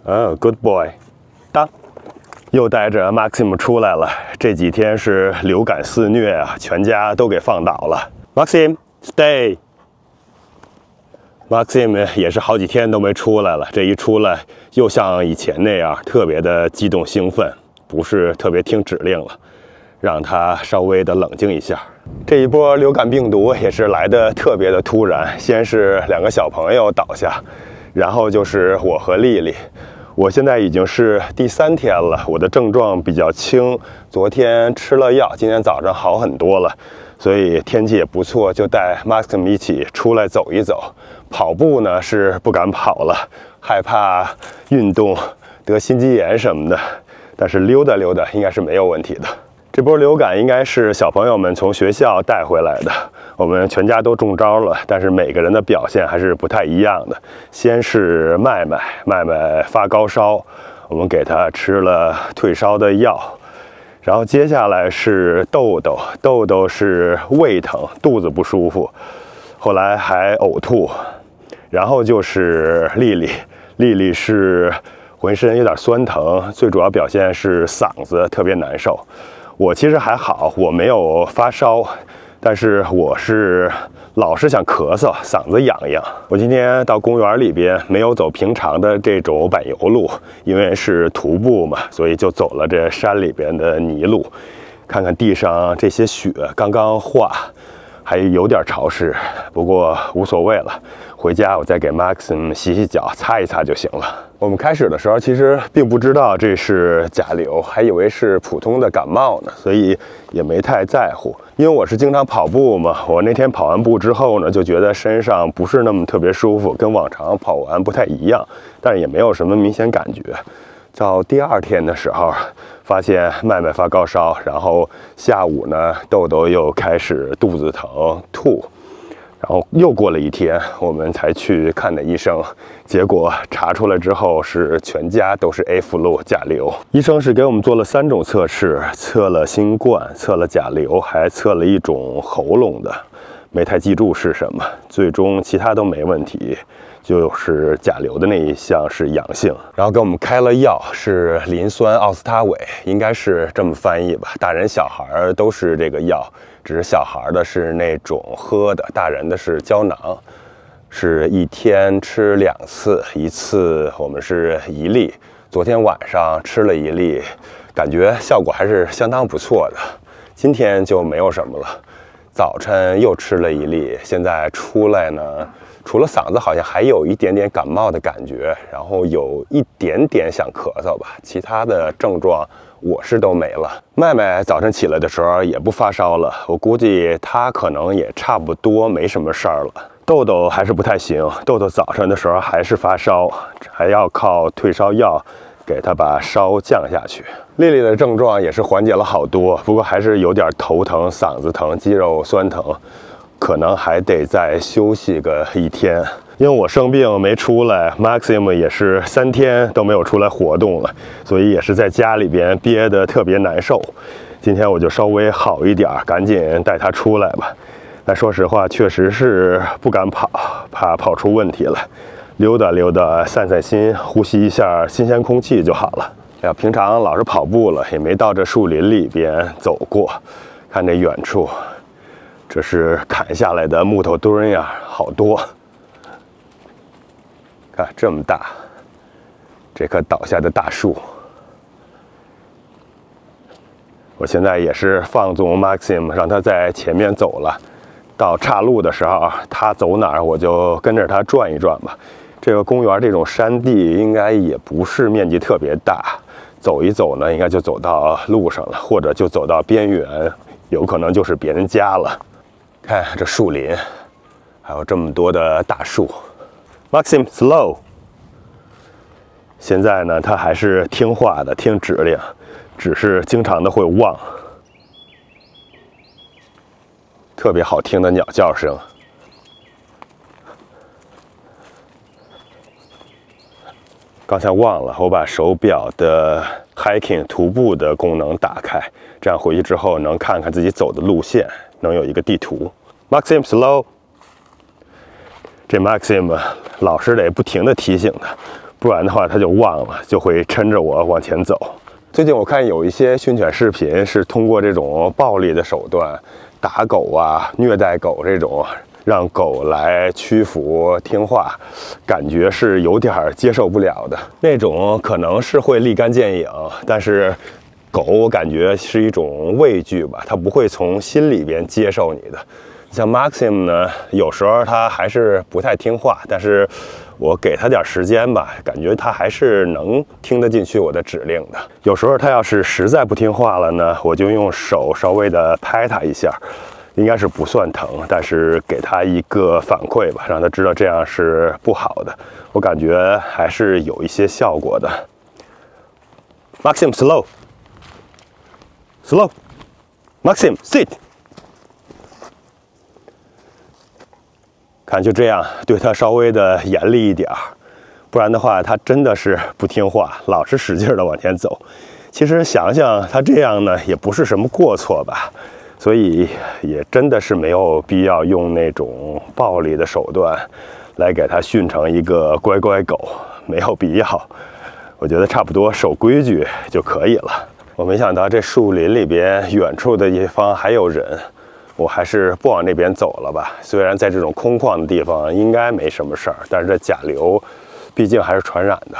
Good boy， 当。又带着 Maxim 出来了。这几天是流感肆虐啊，全家都给放倒了。Maxim stay。Maxim 也是好几天都没出来了，这一出来又像以前那样特别的激动兴奋，不是特别听指令了，让他稍微的冷静一下。这一波流感病毒也是来的特别的突然，先是2个小朋友倒下，然后就是我和丽丽。我现在已经是第3天了，我的症状比较轻，昨天吃了药，今天早上好很多了，所以天气也不错，就带 Maxim 一起出来走一走。跑步呢是不敢跑了，害怕运动得心肌炎什么的，但是溜达溜达应该是没有问题的。这波流感应该是小朋友们从学校带回来的，我们全家都中招了，但是每个人的表现还是不太一样的。先是麦麦发高烧，我们给他吃了退烧的药，然后接下来是豆豆是胃疼，肚子不舒服，后来还呕吐，然后就是丽丽是浑身有点酸疼，最主要表现是嗓子特别难受。我其实还好，我没有发烧，但是我是老是想咳嗽，嗓子痒。我今天到公园里边没有走平常的这种柏油路，因为是徒步嘛，所以就走了这山里边的泥路，看看地上这些雪刚刚化，还有点潮湿，不过无所谓了。回家我再给 Maxim 洗脚，擦一擦就行了。我们开始的时候其实并不知道这是甲流，还以为是普通的感冒呢，所以也没太在乎。因为我是经常跑步嘛，我那天跑完步之后呢，就觉得身上不是那么特别舒服，跟往常跑完不太一样，但是也没有什么明显感觉。到第2天的时候，发现麦发高烧，然后下午呢，豆豆又开始肚子疼吐。然后又过了1天，我们才去看的医生，结果查出来之后是全家都是 A flu 甲流。医生是给我们做了3种测试，测了新冠，测了甲流，还测了一种喉咙的，没太记住是什么。最终其他都没问题，就是甲流的那一项是阳性。然后给我们开了药，是磷酸奥司他韦，应该是这么翻译吧。大人小孩都是这个药。只是小孩的是那种喝的，大人的是胶囊，是1天吃2次，1次我们是1粒。昨天晚上吃了1粒，感觉效果还是相当不错的。今天就没有什么了，早晨又吃了1粒，现在出来呢，除了嗓子好像还有一点点感冒的感觉，然后有一点点想咳嗽吧，其他的症状我是都没了。麦早晨起来的时候也不发烧了，我估计他可能也差不多没什么事儿了。豆豆还是不太行，豆豆早上的时候还是发烧，还要靠退烧药给他把烧降下去。丽丽的症状也是缓解了好多，不过还是有点头疼、嗓子疼、肌肉酸疼，可能还得再休息个1天。因为我生病没出来 ，Maxim 也是3天都没有出来活动了，所以也是在家里边憋得特别难受。今天我就稍微好一点，赶紧带他出来吧。但说实话，确实是不敢跑，怕跑出问题来。溜达溜达，散散心，呼吸一下新鲜空气就好了。哎呀，平常老是跑步了，也没到这树林里边走过。看这远处，这是砍下来的木头墩呀，好多。看这么大，这棵倒下的大树。我现在也是放纵 Maxim， 让他在前面走了。到岔路的时候，他走哪儿我就跟着他转一转吧。这个公园这种山地应该也不是面积特别大，走一走呢，应该就走到路上了，或者就走到边缘，有可能就是别人家了。看这树林，还有这么多的大树。Maxim slow。现在呢，他还是听话的，听指令，只是经常的会忘。特别好听的鸟叫声。刚才忘了，我把手表的 hiking 徒步的功能打开，这样回去之后能看看自己走的路线，能有一个地图。Maxim slow。这 Maxim 老师得不停地提醒他，不然的话它就忘了，就会抻着我往前走。最近我看有一些训犬视频是通过这种暴力的手段，打狗啊、虐待狗这种，让狗来屈服听话，感觉是有点接受不了的。那种可能是会立竿见影，但是狗我感觉是一种畏惧吧，它不会从心里边接受你的。像 Maxim 呢，有时候它还是不太听话，但是我给它点时间吧，感觉它还是能听得进去我的指令的。有时候它要是实在不听话了呢，我就用手稍微的拍它一下，应该是不算疼，但是给它一个反馈吧，让它知道这样是不好的。我感觉还是有一些效果的。Maxim slow Maxim sit。看，就这样对它稍微的严厉一点，不然的话它真的是不听话，老是使劲的往前走。其实想想它这样呢，也不是什么过错吧，所以也真的是没有必要用那种暴力的手段来给它训成一个乖乖狗，没有必要。我觉得差不多守规矩就可以了。我没想到这树林里边远处的一方还有人。我还是不往那边走了吧。虽然在这种空旷的地方应该没什么事儿，但是这甲流毕竟还是传染的，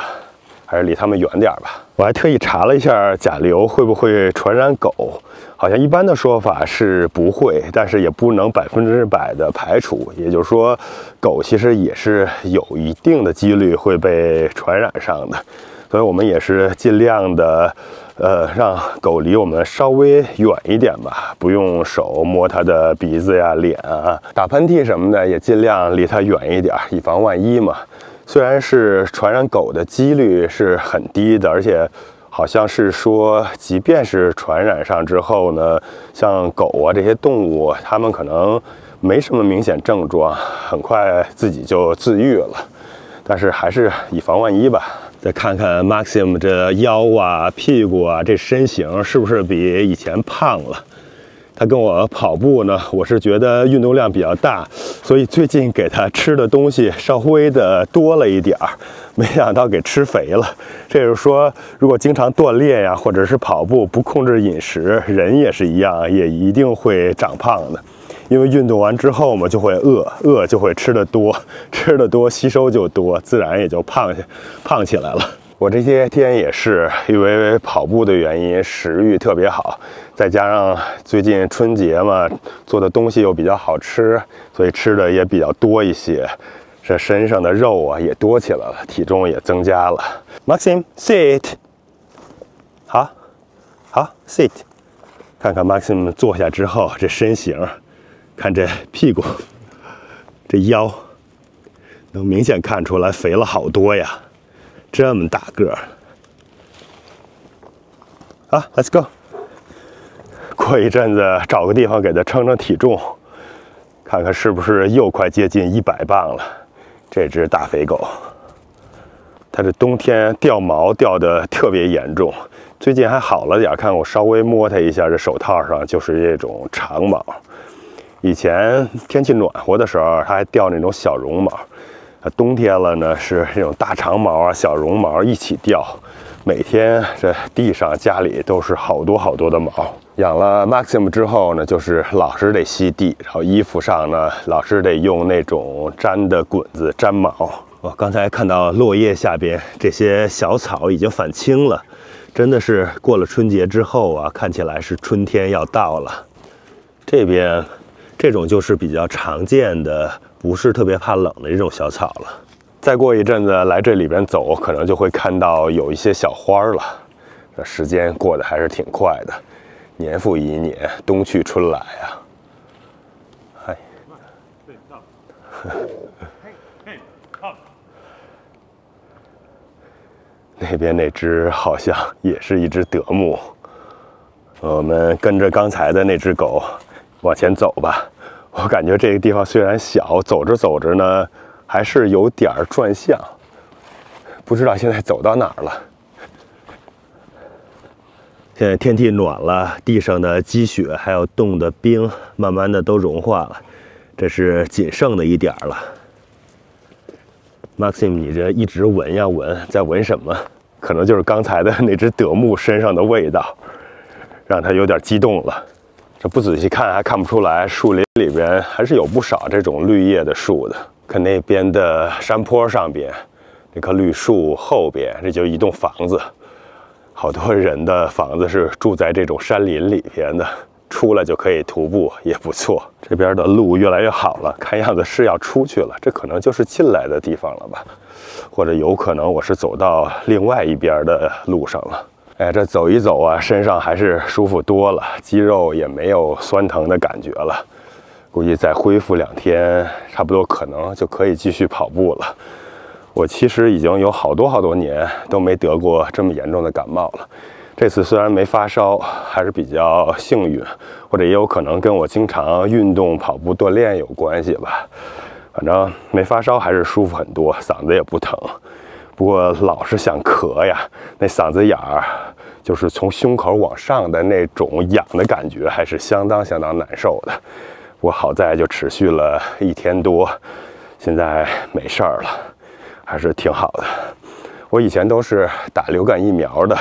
还是离他们远点吧。我还特意查了一下甲流会不会传染狗，好像一般的说法是不会，但是也不能100%的排除。也就是说，狗其实也是有一定的几率会被传染上的，所以我们也是尽量的。让狗离我们稍微远一点吧，不用手摸它的鼻子呀、脸啊，打喷嚏什么的也尽量离它远一点，以防万一嘛。虽然是传染狗的几率是很低的，而且好像是说，即便是传染上之后呢，像狗啊这些动物，它们可能没什么明显症状，很快自己就自愈了。但是还是以防万一吧。再看看 Maxim 这腰啊、屁股啊，这身形是不是比以前胖了？他跟我跑步呢，我是觉得运动量比较大，所以最近给他吃的东西稍微的多了一点儿，没想到给吃肥了。这就是说，如果经常锻炼呀，或者是跑步不控制饮食，人也是一样，也一定会长胖的。因为运动完之后嘛，就会饿就会吃得多，吃得多吸收就多，自然也就胖起来了。我这些天也是因为跑步的原因，食欲特别好，再加上最近春节嘛，做的东西又比较好吃，所以吃的也比较多一些，这身上的肉啊也多起来了，体重也增加了。Maxim sit， 好 sit， 看看 Maxim 坐下之后这身形。看这屁股，这腰，能明显看出来肥了好多呀！这么大个儿。啊 ，Let's go。过一阵子找个地方给它称称体重，看看是不是又快接近100磅了。这只大肥狗，它这冬天掉毛掉的特别严重，最近还好了点，看我稍微摸它一下，这手套上就是这种长毛。以前天气暖和的时候，它还掉那种小绒毛，冬天了呢是这种大长毛啊、小绒毛一起掉，每天这地上家里都是好多的毛。养了 Maxim 之后呢，就是老是得吸地，然后衣服上呢老是得用那种粘的滚子粘毛。我刚才看到落叶下边这些小草已经返青了，真的是过了春节之后啊，看起来是春天要到了。这边。这种就是比较常见的，不是特别怕冷的这种小草了。再过一阵子来这里边走，可能就会看到有一些小花了。这时间过得还是挺快的，年复一年，冬去春来啊。嗨，那边那只好像也是一只德牧。我们跟着刚才的那只狗往前走吧。我感觉这个地方虽然小，走着走着呢，还是有点转向，不知道现在走到哪儿了。现在天气暖了，地上的积雪还有冻的冰，慢慢的都融化了，这是仅剩的一点了。Maxim， 你这一直闻呀闻，在闻什么？可能就是刚才的那只德牧身上的味道，让他有点激动了。这不仔细看还看不出来，树林里边还是有不少这种绿叶的树的。看那边的山坡上边，那棵绿树后边，这就是一栋房子。好多人的房子是住在这种山林里边的，出来就可以徒步，也不错。这边的路越来越好了，看样子是要出去了，这可能就是进来的地方了吧，或者有可能我是走到另外一边的路上了。哎，这走一走啊，身上还是舒服多了，肌肉也没有酸疼的感觉了。估计再恢复2天，差不多可能就可以继续跑步了。我其实已经有好多年都没得过这么严重的感冒了。这次虽然没发烧，还是比较幸运，或者也有可能跟我经常运动、跑步、锻炼有关系吧。反正没发烧，还是舒服很多，嗓子也不疼。不过老是想咳呀，那嗓子眼儿就是从胸口往上的那种痒的感觉，还是相当难受的。不过好在就持续了1天多，现在没事儿了，还是挺好的。我以前都是打流感疫苗的，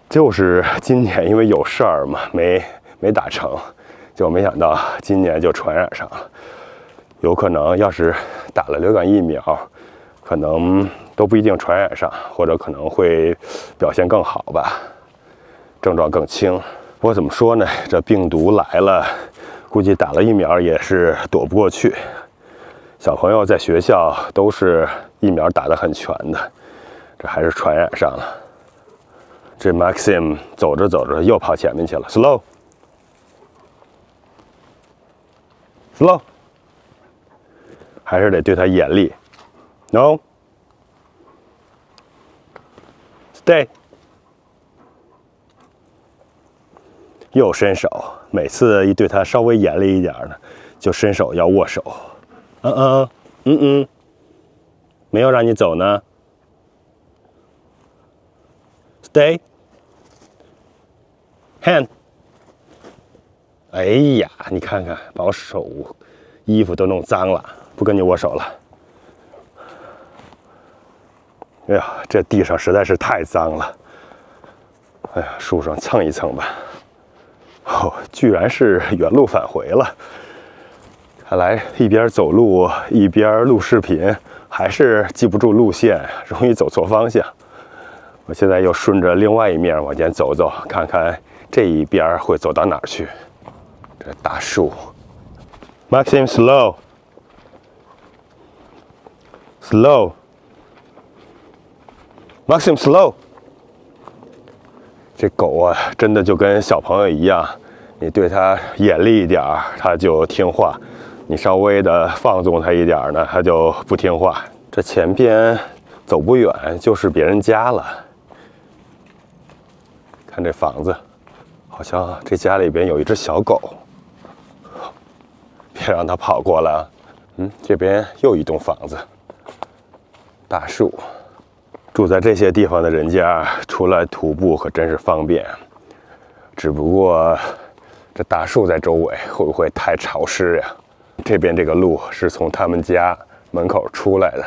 就是今年因为有事儿嘛，没打成，就没想到今年就传染上了。有可能要是打了流感疫苗，可能都不一定传染上，或者可能会表现更好吧，症状更轻。不过怎么说呢，这病毒来了，估计打了疫苗也是躲不过去。小朋友在学校都是疫苗打得很全的，这还是传染上了。这 Maxim 走着走着又跑前面去了 ，slow， 还是得对他严厉 ，no， stay， 又伸手，每次一对他稍微严厉一点呢，就伸手要握手，没有让你走呢。Stay. Hand. 哎呀，你看看，把我手、衣服都弄脏了，不跟你握手了。哎呀，这地上实在是太脏了。哎呀，树上蹭一蹭吧。哦，居然是原路返回了。看来一边走路一边录视频，还是记不住路线，容易走错方向。我现在又顺着另外一面往前走走，看看这一边会走到哪儿去。这大树 ，Maxim slow， Maxim slow。这狗啊，真的就跟小朋友一样，你对它严厉一点，它就听话；你稍微的放纵它一点呢，它就不听话。这前边走不远就是别人家了。看这房子，好像这家里边有一只小狗，别让它跑过来啊！这边又一栋房子，大树。住在这些地方的人家，出来徒步可真是方便。只不过这大树在周围，会不会太潮湿呀？这边这个路是从他们家门口出来的。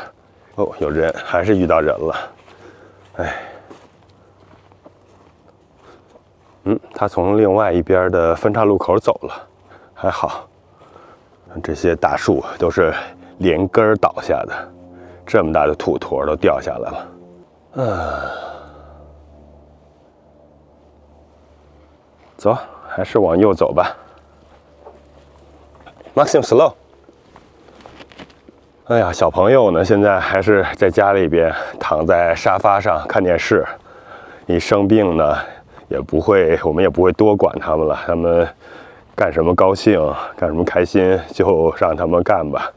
哦，有人，还是遇到人了。哎。他从另外一边的分岔路口走了，还好。这些大树都是连根倒下的，这么大的土坨都掉下来了。走，还是往右走吧。Maxim slow。哎呀，小朋友呢，现在还是在家里边躺在沙发上看电视。一生病呢。我们也不会多管他们了，他们干什么高兴，干什么开心，就让他们干吧。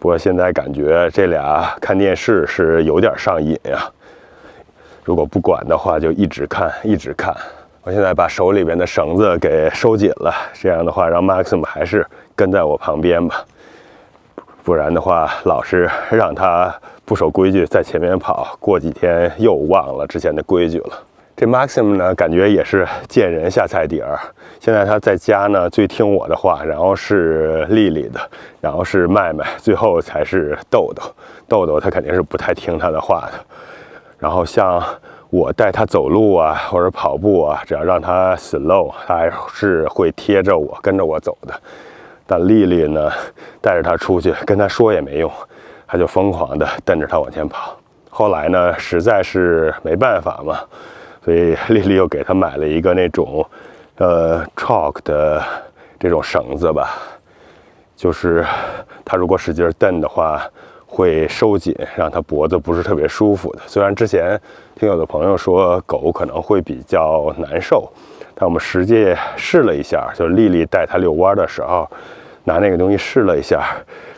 不过现在感觉这俩看电视是有点上瘾呀。如果不管的话，就一直看，一直看。我现在把手里边的绳子给收紧了，这样的话让 Maxim 还是跟在我旁边吧。不然的话，老是让他不守规矩在前面跑，过几天又忘了之前的规矩了。这 Maxim 呢，感觉也是见人下菜碟儿。现在他在家呢，最听我的话，然后是丽丽的，然后是麦麦，最后才是豆豆。豆豆他肯定是不太听他的话的。然后像我带他走路啊，或者跑步啊，只要让他 slow， 他还是会贴着我，跟着我走的。但丽丽呢，带着他出去，跟他说也没用，他就疯狂的蹬着他往前跑。后来呢，实在是没办法嘛。所以丽丽又给他买了一个那种chalk 的这种绳子吧，就是他如果使劲蹬的话会收紧，让他脖子不是特别舒服的。虽然之前听有的朋友说狗可能会比较难受，但我们实际试了一下，就是丽丽带他遛弯的时候拿那个东西试了一下。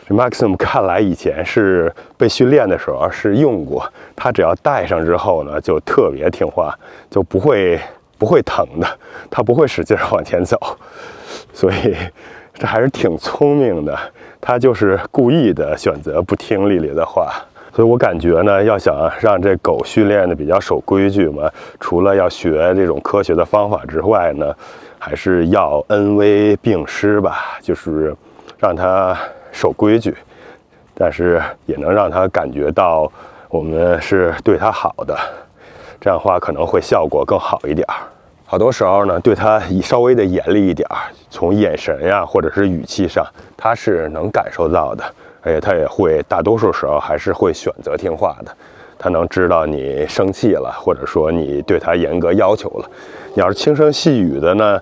这 Maxim 看来以前是被训练的时候是用过，他只要戴上之后呢，就特别听话，就不会疼的，他不会使劲往前走，所以这还是挺聪明的。他就是故意的选择不听丽丽的话，所以我感觉呢，要想让这狗训练的比较守规矩嘛，除了要学这种科学的方法之外呢，还是要恩威并施吧，就是让它守规矩，但是也能让他感觉到我们是对他好的，这样的话可能会效果更好一点。好多时候呢，对他稍微的严厉一点，从眼神呀或者是语气上，他是能感受到的，而且他也会大多数时候还是会选择听话的。他能知道你生气了，或者说你对他严格要求了。你要是轻声细语的呢，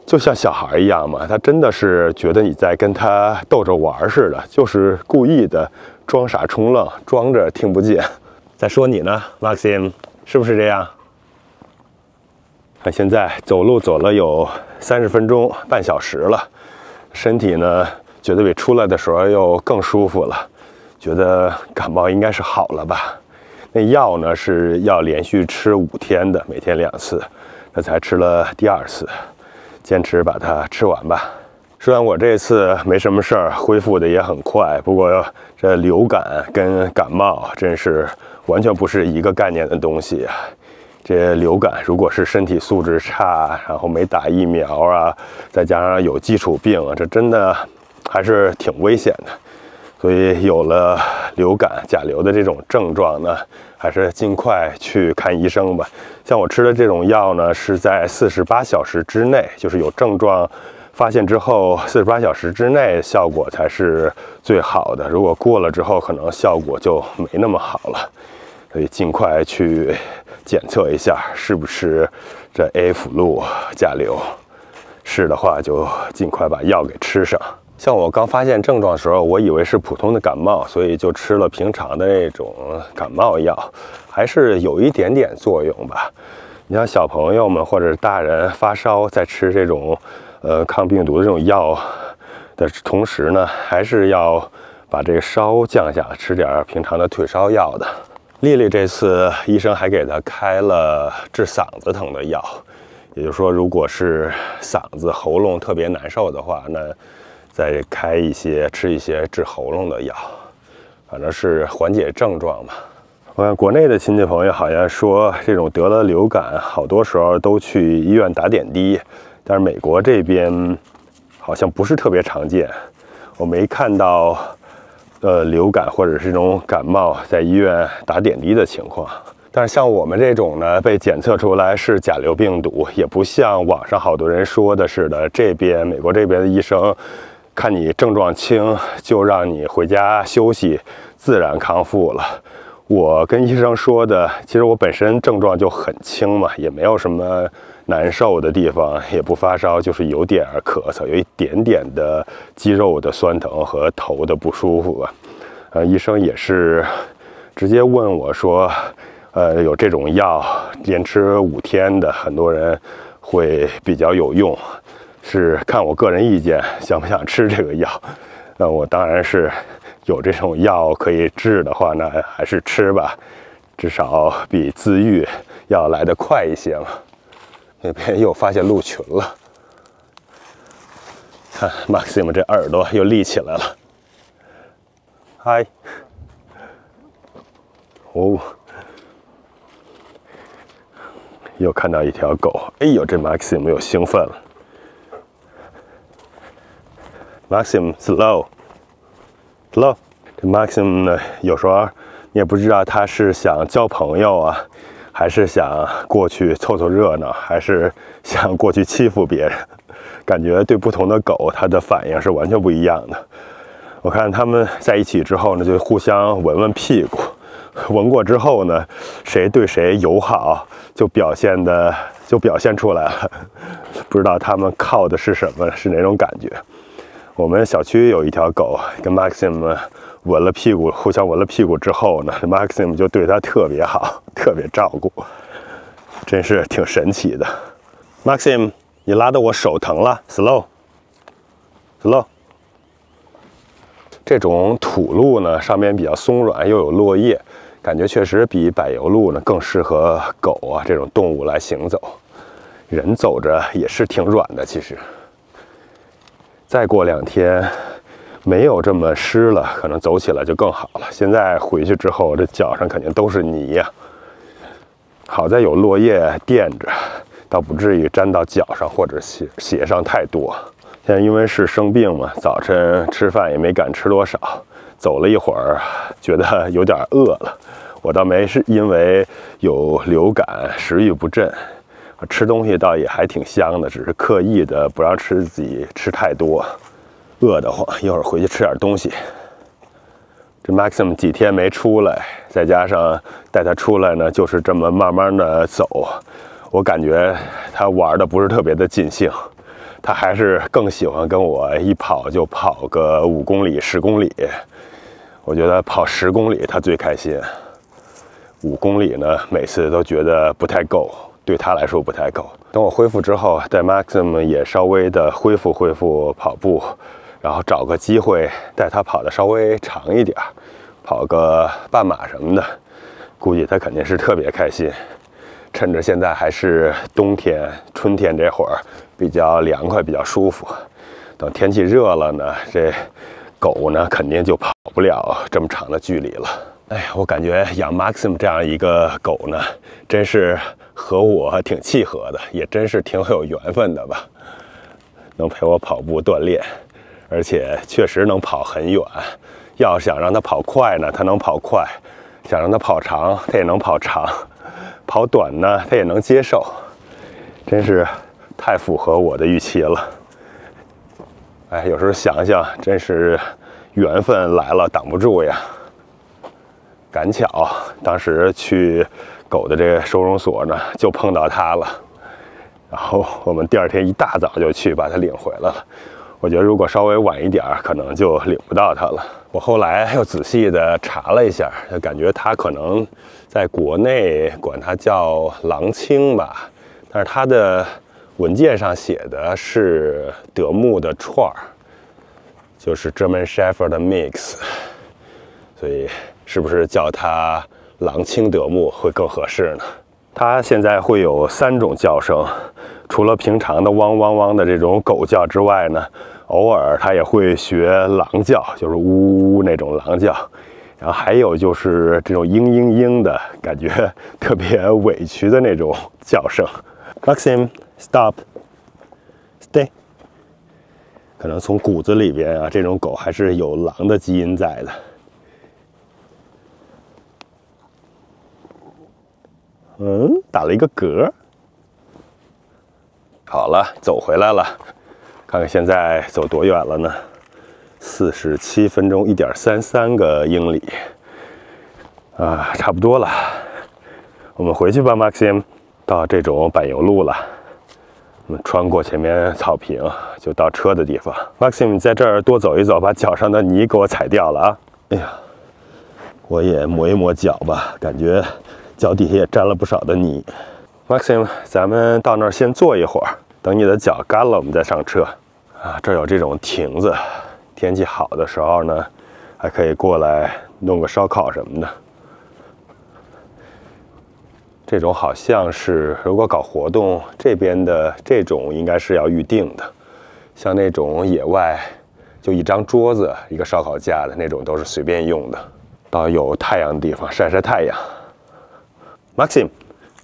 就像小孩一样嘛，他真的是觉得你在跟他逗着玩似的，就是故意的装傻充愣，装着听不见。在说你呢 ，Maxim， 是不是这样？看现在走路走了有30分钟，半小时了，身体呢觉得比出来的时候又更舒服了，觉得感冒应该是好了吧。那药呢是要连续吃5天的，每天2次，这才吃了第2次。坚持把它吃完吧。虽然我这次没什么事儿，恢复的也很快，不过这流感跟感冒真是完全不是一个概念的东西啊。这流感如果是身体素质差，然后没打疫苗啊，再加上有基础病，这真的还是挺危险的。所以有了流感、甲流的这种症状呢，还是尽快去看医生吧。像我吃的这种药呢，是在48小时之内，就是有症状发现之后48小时之内效果才是最好的。如果过了之后，可能效果就没那么好了。所以尽快去检测一下是不是这 A 辅路甲流，是的话就尽快把药给吃上。像我刚发现症状的时候，我以为是普通的感冒，所以就吃了平常的那种感冒药，还是有一点点作用吧。你像小朋友们或者大人发烧，在吃这种抗病毒的这种药的同时呢，还是要把这个烧降下来，吃点平常的退烧药的。丽丽这次医生还给她开了治嗓子疼的药，也就是说，如果是嗓子喉咙特别难受的话，那再开一些吃一些治喉咙的药，反正是缓解症状嘛。我看国内的亲戚朋友好像说，这种得了流感，好多时候都去医院打点滴，但是美国这边好像不是特别常见，我没看到流感或者是这种感冒在医院打点滴的情况。但是像我们这种呢，被检测出来是甲流病毒，也不像网上好多人说的似的，这边美国这边的医生看你症状轻，就让你回家休息，自然康复了。我跟医生说的，其实我本身症状就很轻嘛，也没有什么难受的地方，也不发烧，就是有点咳嗽，有一点点的肌肉的酸疼和头的不舒服吧。医生也是直接问我说，有这种药连吃5天的，很多人会比较有用，是看我个人意见想不想吃这个药。那我当然是有这种药可以治的话呢，还是吃吧，至少比自愈要来得快一些嘛。那边又发现鹿群了，看 Maxim 这耳朵又立起来了。嗨，哦，又看到一条狗，哎呦，这 Maxim 又兴奋了。Maxim slow。这 Maxim 呢，有时候你也不知道他是想交朋友啊，还是想过去凑凑热闹，还是想过去欺负别人。感觉对不同的狗，它的反应是完全不一样的。我看他们在一起之后呢，就互相闻闻屁股，闻过之后呢，谁对谁友好，就表现出来了。不知道他们靠的是什么，是哪种感觉。我们小区有一条狗跟 Maxim 闻了屁股，互相闻了屁股之后呢 ，Maxim 就对它特别好，特别照顾，真是挺神奇的。Maxim， 你拉得我手疼了 ，slow。这种土路呢，上面比较松软，又有落叶，感觉确实比柏油路呢更适合狗啊这种动物来行走。人走着也是挺软的，其实。再过2天没有这么湿了，可能走起来就更好了。现在回去之后，这脚上肯定都是泥呀。好在有落叶垫着，倒不至于沾到脚上或者鞋上太多。现在因为是生病嘛，早晨吃饭也没敢吃多少，走了一会儿，觉得有点饿了。我倒没是因为有流感，食欲不振。吃东西倒也还挺香的，只是刻意的不让自己吃太多，饿得慌，一会儿回去吃点东西。这 Maxim 几天没出来，再加上带他出来呢，就是这么慢慢的走，我感觉他玩的不是特别的尽兴，他还是更喜欢跟我一跑就跑个5公里、10公里。我觉得跑10公里他最开心，5公里呢每次都觉得不太够。对他来说不太够。等我恢复之后，带 Maxim 也稍微的恢复跑步，然后找个机会带他跑的稍微长一点，跑个半马什么的，估计他肯定是特别开心。趁着现在还是冬天、春天这会儿比较凉快、比较舒服，等天气热了呢，这狗呢肯定就跑不了这么长的距离了。哎呀，我感觉养 Maxim 这样一个狗呢，真是和我挺契合的，也真是挺有缘分的吧。能陪我跑步锻炼，而且确实能跑很远。要想让它跑快呢，它能跑快；想让它跑长，它也能跑长；跑短呢，它也能接受。真是太符合我的预期了。哎，有时候想想，真是缘分来了挡不住呀。赶巧，当时去狗的这个收容所呢，就碰到它了。然后我们第2天一大早就去把它领回来了。我觉得如果稍微晚一点，可能就领不到它了。我后来又仔细的查了一下，就感觉它可能在国内管它叫狼青吧，但是它的文件上写的是德牧的串儿，就是 German Shepherd Mix， 所以是不是叫它狼青德牧会更合适呢？它现在会有3种叫声，除了平常的汪汪汪的这种狗叫之外呢，偶尔它也会学狼叫，就是呜呜那种狼叫。然后还有就是这种嘤嘤嘤的感觉，特别委屈的那种叫声。Maxim, stop, stay。可能从骨子里边啊，这种狗还是有狼的基因在的。打了一个嗝。好了，走回来了，看看现在走多远了呢？47分钟，1.33个英里，差不多了。我们回去吧 ，Maxim。到这种柏油路了，我们穿过前面草坪，就到车的地方。Maxim， 你在这儿多走一走，把脚上的泥给我踩掉了啊！哎呀，我也抹一抹脚吧，感觉脚底下也沾了不少的泥。Maxim， 咱们到那儿先坐一会儿，等你的脚干了，我们再上车。这儿有这种亭子，天气好的时候呢，还可以过来弄个烧烤什么的。这种好像是如果搞活动，这边的这种应该是要预定的，像那种野外就一张桌子、一个烧烤架的那种都是随便用的，到有太阳的地方晒晒太阳。Maxim，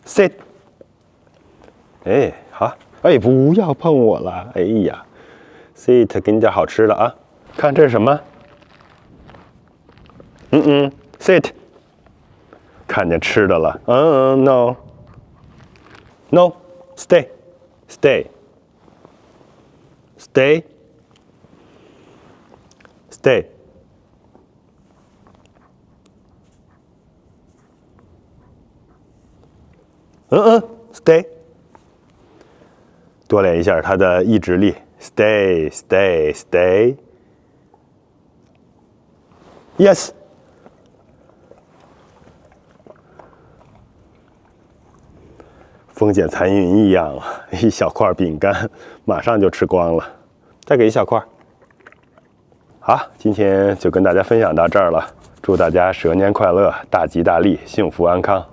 sit。哎，好，哎，不要碰我了，哎呀 ，sit， 给你点好吃的啊，看这是什么？sit， 看见吃的了，no，stay，stay，stay，stay。stay， 多练一下他的意志力 ，stay，stay，stay，yes。风剪残云一样啊，一小块饼干马上就吃光了，再给一小块。好，今天就跟大家分享到这儿了，祝大家蛇年快乐，大吉大利，幸福安康。